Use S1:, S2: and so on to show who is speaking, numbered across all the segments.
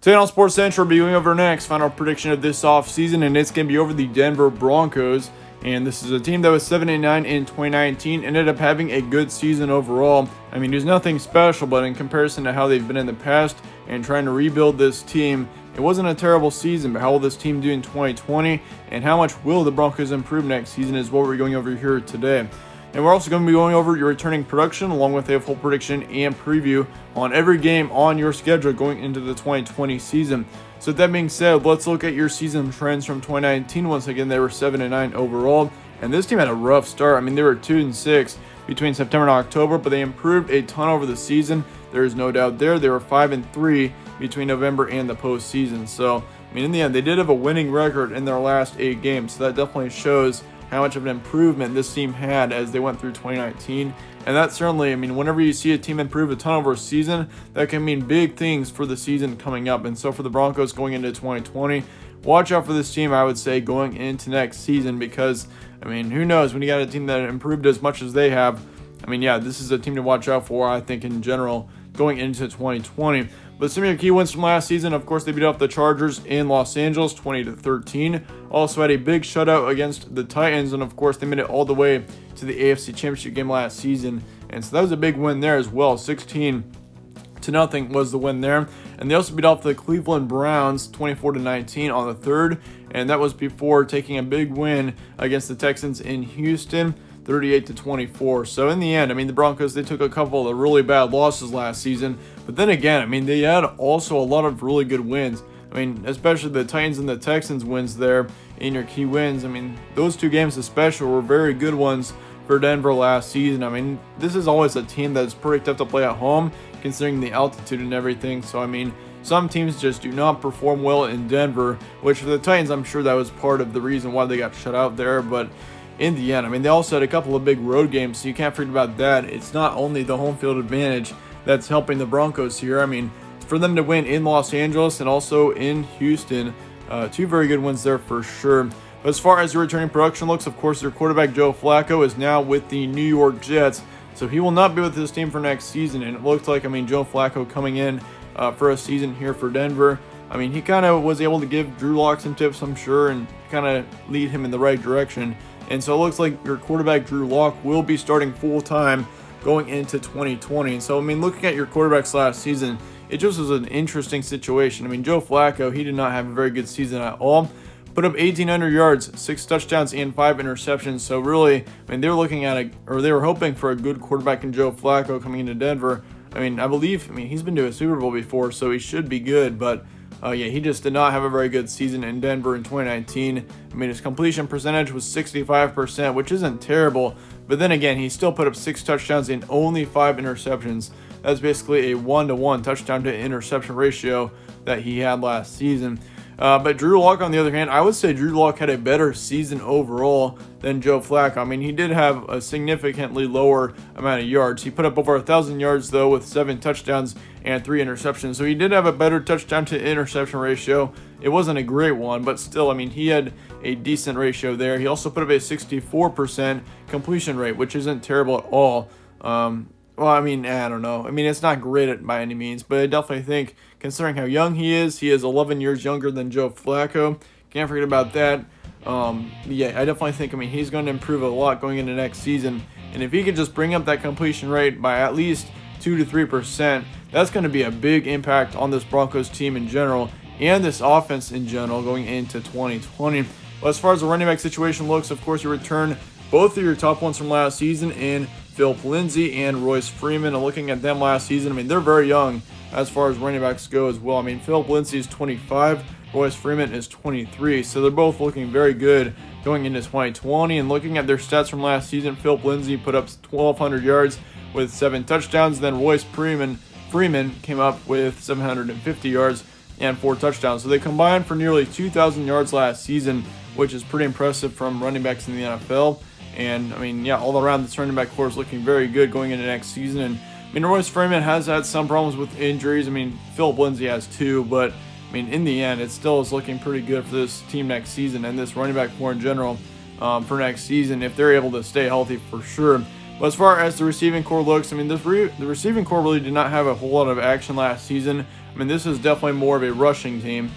S1: Today on Sports Central, we'll be going over next final prediction of this offseason, and it's going to be over the Denver Broncos. And this is a team that was 7-9 in 2019, ended up having a good season overall. I mean, there's nothing special, but in comparison to how they've been in the past and trying to rebuild this team, it wasn't a terrible season. But how will this team do in 2020, and how much will the Broncos improve next season is what we're going over here today. And we're also going to be going over your returning production along with a full prediction and preview on every game on your schedule going into the 2020 season. So with that being said, let's look at your season trends from 2019. Once again, they were 7-9 overall, and this team had a rough start. I mean, they were 2-6 between September and October, but they improved a ton over the season. There is no doubt there. They were 5-3 between November and the postseason. So, I mean, in the end, they did have a winning record in their last 8 games. So that definitely shows how much of an improvement this team had as they went through 2019. And that certainly, I mean, whenever you see a team improve a ton over a season, that can mean big things for the season coming up. And so for the Broncos going into 2020, watch out for this team, I would say, going into next season, because, I mean, who knows, when you got a team that improved as much as they have, I mean, yeah, this is a team to watch out for, I think, in general, going into 2020. But some of your key wins from last season, of course, they beat up the Chargers in Los Angeles 20-13. Also had a big shutout against the Titans, and of course, they made it all the way to the AFC Championship game last season. And so that was a big win there as well. 16-0 was the win there. And they also beat off the Cleveland Browns 24-19 on the 3rd, and that was before taking a big win against the Texans in Houston, 38-24. So in the end, I mean, the Broncos, they took a couple of really bad losses last season, but then again, I mean, they had also a lot of really good wins. I mean, especially the Titans and the Texans wins there in your key wins. I mean, those 2 games especially were very good ones for Denver last season. I mean, this is always a team that's pretty tough to play at home, considering the altitude and everything. So, I mean, some teams just do not perform well in Denver, which for the Titans, I'm sure that was part of the reason why they got shut out there. But in the end, I mean, they also had a couple of big road games, so you can't forget about that. It's not only the home field advantage that's helping the Broncos here. I mean, for them to win in Los Angeles and also in Houston, 2 very good wins there for sure. But as far as your returning production looks, of course, their quarterback Joe Flacco is now with the New York Jets, so he will not be with this team for next season. And it looks like, I mean, Joe Flacco coming in for a season here for Denver, I mean, he kind of was able to give Drew Lock some tips, I'm sure, and kind of lead him in the right direction. And so it looks like your quarterback Drew Lock will be starting full-time going into 2020. And so, I mean, looking at your quarterbacks last season, it just was an interesting situation. I mean, Joe Flacco, he did not have a very good season at all. Put up 1,800 yards, 6 touchdowns, and 5 interceptions. So really, I mean, they were looking at they were hoping for a good quarterback in Joe Flacco coming into Denver. I mean, he's been to a Super Bowl before, so he should be good. But yeah, he just did not have a very good season in Denver in 2019. I mean, his completion percentage was 65%, which isn't terrible. But then again, he still put up 6 touchdowns and only 5 interceptions. That's basically a 1-to-1 touchdown to interception ratio that he had last season. But Drew Lock, on the other hand, I would say Drew Lock had a better season overall than Joe Flacco. I mean, he did have a significantly lower amount of yards. He put up over 1,000 yards, though, with 7 touchdowns and 3 interceptions. So he did have a better touchdown to interception ratio. It wasn't a great one, but still, I mean, he had a decent ratio there. He also put up a 64% completion rate, which isn't terrible at all. Well, I mean, I don't know. I mean, it's not great by any means, but I definitely think, considering how young he is 11 years younger than Joe Flacco. Can't forget about that. Yeah, I definitely think, I mean, he's going to improve a lot going into next season. And if he could just bring up that completion rate by at least 2 to 3%, that's going to be a big impact on this Broncos team in general and this offense in general going into 2020. But as far as the running back situation looks, of course, you return both of your top ones from last season in Philip Lindsay and Royce Freeman. And looking at them last season, I mean, they're very young as far as running backs go as well. I mean, Philip Lindsay is 25, Royce Freeman is 23, so they're both looking very good going into 2020. And looking at their stats from last season, Philip Lindsay put up 1,200 yards with 7 touchdowns. Then Royce Freeman came up with 750 yards and 4 touchdowns. So they combined for nearly 2,000 yards last season, which is pretty impressive from running backs in the NFL. And, I mean, yeah, all around this running back core is looking very good going into next season. And, I mean, Royce Freeman has had some problems with injuries. I mean, Philip Lindsay has too, but, I mean, in the end, it still is looking pretty good for this team next season and this running back core in general for next season if they're able to stay healthy for sure. But as far as the receiving core looks, I mean, the receiving core really did not have a whole lot of action last season. I mean, this is definitely more of a rushing team.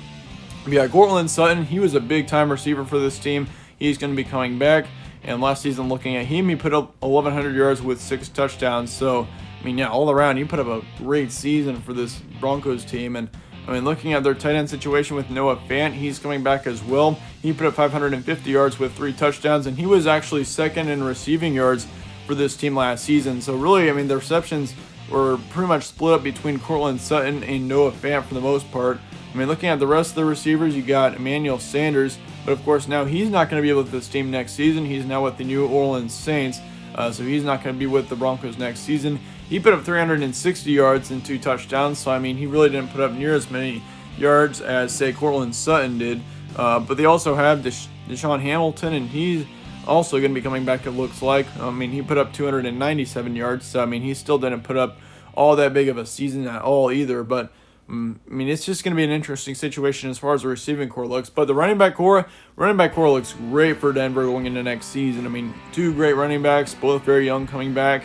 S1: Yeah, Cortland Sutton, he was a big-time receiver for this team. He's going to be coming back. And last season, looking at him, he put up 1,100 yards with 6 touchdowns. So, I mean, yeah, all around, he put up a great season for this Broncos team. And, I mean, looking at their tight end situation with Noah Fant, he's coming back as well. He put up 550 yards with 3 touchdowns, and he was actually second in receiving yards for this team last season. So, really, I mean, the receptions were pretty much split up between Cortland Sutton and Noah Fant for the most part. I mean, looking at the rest of the receivers, you got Emmanuel Sanders, but of course now he's not going to be with this team next season. He's now with the New Orleans Saints, so he's not going to be with the Broncos next season. He put up 360 yards and 2 touchdowns, so I mean, he really didn't put up near as many yards as, say, Cortland Sutton did. But they also have Deshaun Hamilton, and he's also going to be coming back, it looks like. I mean, he put up 297 yards, so I mean, he still didn't put up all that big of a season at all either, but I mean, it's just going to be an interesting situation as far as the receiving core looks. But the running back core looks great for Denver going into next season. I mean, 2 great running backs, both very young coming back.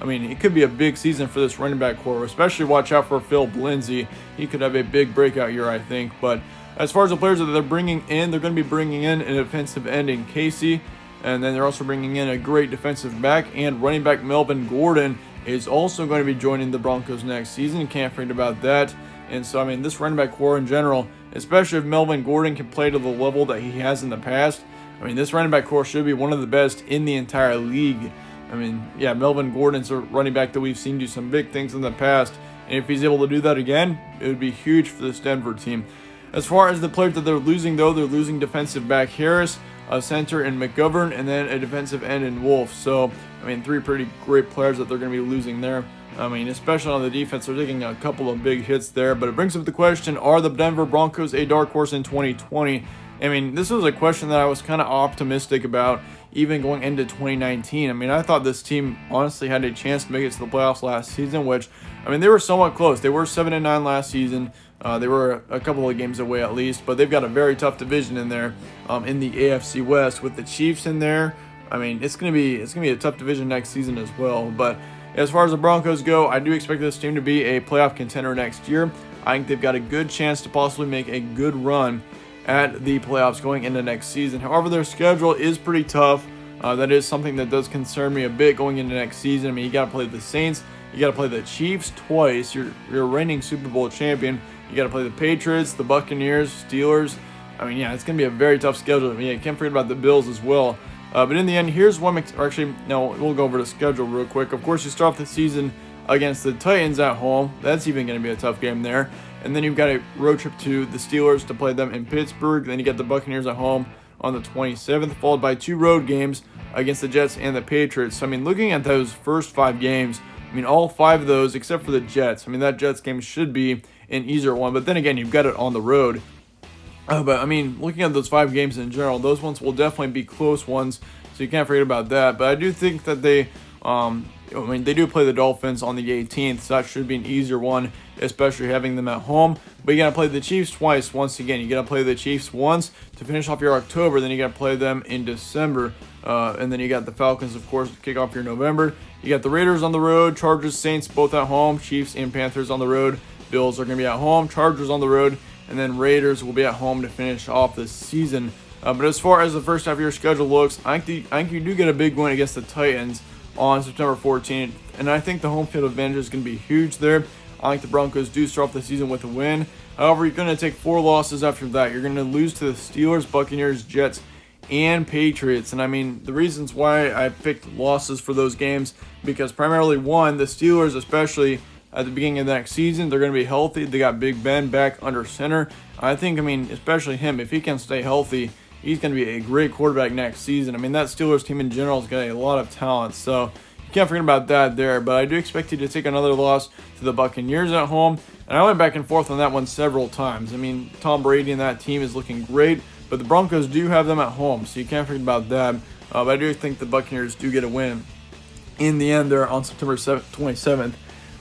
S1: I mean, it could be a big season for this running back core, especially watch out for Phil Lindsay. He could have a big breakout year, I think. But as far as the players that they're bringing in, they're going to be bringing in an defensive end in Casey, and then they're also bringing in a great defensive back, and running back Melvin Gordon is also going to be joining the Broncos next season. Can't forget about that. And so, I mean, this running back core in general, especially if Melvin Gordon can play to the level that he has in the past, I mean, this running back core should be one of the best in the entire league. I mean, yeah, Melvin Gordon's a running back that we've seen do some big things in the past, and if he's able to do that again, it would be huge for this Denver team. As far as the players that they're losing, though, they're losing defensive back Harris, a center in McGovern, and then a defensive end in Wolf. So, I mean, 3 pretty great players that they're going to be losing there. I mean, especially on the defense, they're taking a couple of big hits there. But it brings up the question, are the Denver Broncos a dark horse in 2020? I mean, this was a question that I was kind of optimistic about even going into 2019. I mean, I thought this team honestly had a chance to make it to the playoffs last season, which, I mean, they were somewhat close. They were 7-9 last season. They were a couple of games away at least, but they've got a very tough division in there in the AFC West with the Chiefs in there. I mean, it's gonna be a tough division next season as well. But as far as the Broncos go, I do expect this team to be a playoff contender next year. I think they've got a good chance to possibly make a good run at the playoffs going into next season. However, their schedule is pretty tough. That is something that does concern me a bit going into next season. I mean, you got to play the Saints, you got to play the Chiefs twice. You're reigning Super Bowl champion. You got to play the Patriots, the Buccaneers, Steelers. I mean, yeah, it's going to be a very tough schedule. I mean, you can't forget about the Bills as well. But in the end, here's one. We'll go over the schedule real quick. Of course, you start off the season against the Titans at home. That's even going to be a tough game there. And then you've got a road trip to the Steelers to play them in Pittsburgh. Then you get the Buccaneers at home on the 27th, followed by 2 road games against the Jets and the Patriots. So, I mean, looking at those first 5 games, I mean, all 5 of those, except for the Jets. I mean, that Jets game should be an easier one. But then again, you've got it on the road. But, I mean, looking at those 5 games in general, those ones will definitely be close ones, so you can't forget about that. But I do think that they do play the Dolphins on the 18th, so that should be an easier one, especially having them at home. But you got to play the Chiefs twice once again. You got to play the Chiefs once to finish off your October, then you got to play them in December. And then you got the Falcons, of course, to kick off your November. You got the Raiders on the road, Chargers, Saints both at home, Chiefs and Panthers on the road. Bills are going to be at home, Chargers on the road, and then Raiders will be at home to finish off the season. But as far as the first half of your schedule looks, I think you do get a big win against the Titans on September 14th, and I think the home field advantage is going to be huge there. I think the Broncos do start off the season with a win. However, you're going to take 4 losses after that. You're going to lose to the Steelers, Buccaneers, Jets, and Patriots. And I mean, the reasons why I picked losses for those games, because primarily, one, the Steelers, especially at the beginning of the next season, they're going to be healthy. They got Big Ben back under center. I think, especially him, if he can stay healthy, he's going to be a great quarterback next season. I mean, that Steelers team in general has got a lot of talent, so you can't forget about that there. But I do expect you to take another loss to the Buccaneers at home, and I went back and forth on that one several times. I mean, Tom Brady and that team is looking great, but the Broncos do have them at home, so you can't forget about that. But I do think the Buccaneers do get a win in the end there on September 27th.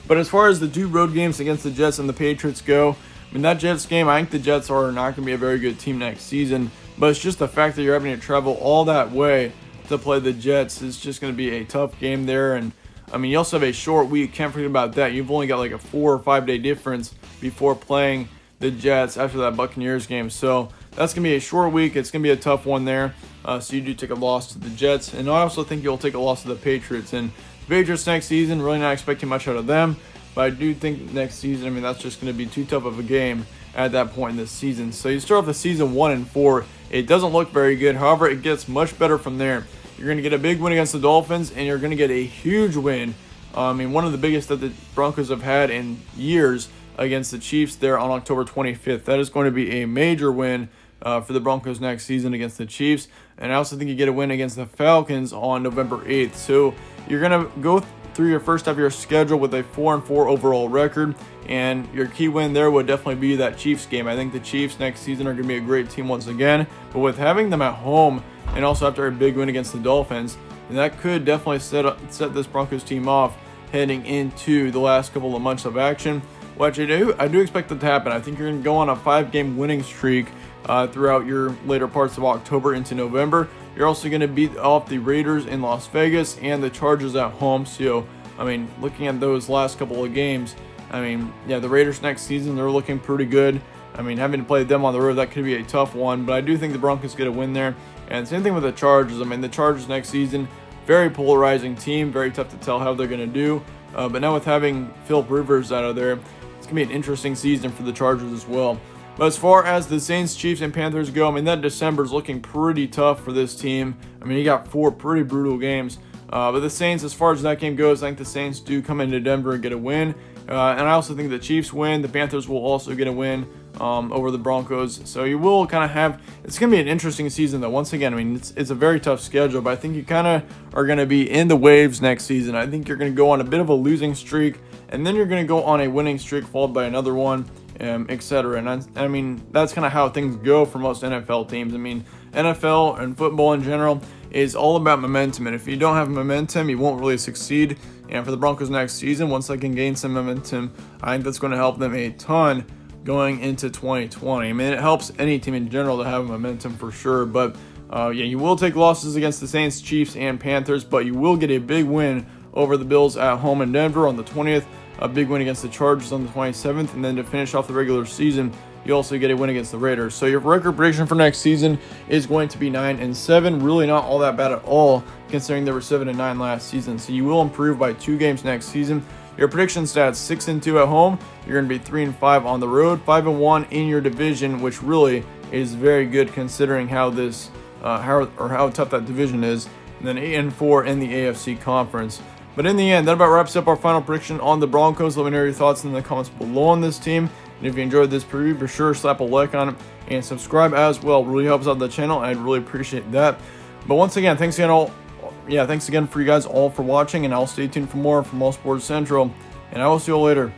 S1: But as far as the 2 road games against the Jets and the Patriots go, I mean, that Jets game, I think the Jets are not going to be a very good team next season. But it's just the fact that you're having to travel all that way to play the Jets is just going to be a tough game there. And I mean, you also have a short week. Can't forget about that. You've only got like a 4 or 5 day difference before playing the Jets after that Buccaneers game. So that's going to be a short week. It's going to be a tough one there. So you do take a loss to the Jets. And I also think you'll take a loss to the Patriots. And the Patriots next season, really not expecting much out of them. But I do think next season, I mean, that's just going to be too tough of a game at that point in this season. So you start off the season 1-4. It doesn't look very good. However, it gets much better from there. You're going to get a big win against the Dolphins, and you're going to get a huge win. I mean, one of the biggest that the Broncos have had in years against the Chiefs there on October 25th. That is going to be a major win for the Broncos next season against the Chiefs. And I also think you get a win against the Falcons on November 8th. So you're going to go through your first half of your schedule with a 4-4 overall record. And your key win there would definitely be that Chiefs game. I think the Chiefs next season are going to be a great team once again. But with having them at home, and also after a big win against the Dolphins, and that could definitely set this Broncos team off heading into the last couple of months of action, which I do expect that to happen. I think you're going to go on a 5-game winning streak throughout your later parts of October into November. You're also going to beat off the Raiders in Las Vegas and the Chargers at home. So, I mean, looking at those last couple of games, I mean, yeah, the Raiders next season, they're looking pretty good. I mean, having to play them on the road, that could be a tough one, but I do think the Broncos get a win there. And same thing with the Chargers. I mean, the Chargers next season, very polarizing team, very tough to tell how they're going to do. But now with having Philip Rivers out of there, it's going to be an interesting season for the Chargers as well. But as far as the Saints, Chiefs, and Panthers go, I mean, that December is looking pretty tough for this team. I mean, you got 4 pretty brutal games. But the Saints, as far as that game goes, I think the Saints do come into Denver and get a win. And I also think the Chiefs win. The Panthers will also get a win over the Broncos. So you will kind of have, it's going to be an interesting season though. Once again, I mean, it's a very tough schedule, but I think you kind of are going to be in the waves next season. I think you're going to go on a bit of a losing streak, and then you're going to go on a winning streak followed by another one, etc. And I mean, that's kind of how things go for most NFL teams. I mean, NFL and football in general is all about momentum, and if you don't have momentum, you won't really succeed. And for the Broncos next season, once they can gain some momentum, I think that's going to help them a ton going into 2020. I mean, it helps any team in general to have momentum for sure. But yeah, you will take losses against the Saints, Chiefs, and Panthers, but you will get a big win over the Bills at home in Denver on the 20th, a big win against the Chargers on the 27th, and then to finish off the regular season, you also get a win against the Raiders. So your record prediction for next season is going to be 9-7. Really not all that bad at all, considering they were 7-9 last season. So you will improve by 2 games next season. Your prediction stats: 6-2 at home. You're going to be 3-5 on the road, 5-1 in your division, which really is very good considering how this how tough that division is. And then 8-4 in the AFC conference. But in the end, that about wraps up our final prediction on the Broncos. Let me know your thoughts in the comments below on this team. And if you enjoyed this preview, be sure to slap a like on it and subscribe as well. It really helps out the channel, and I'd really appreciate that. But once again, thanks again for you guys all for watching, and I'll stay tuned for more from All Sports Central, and I will see you all later.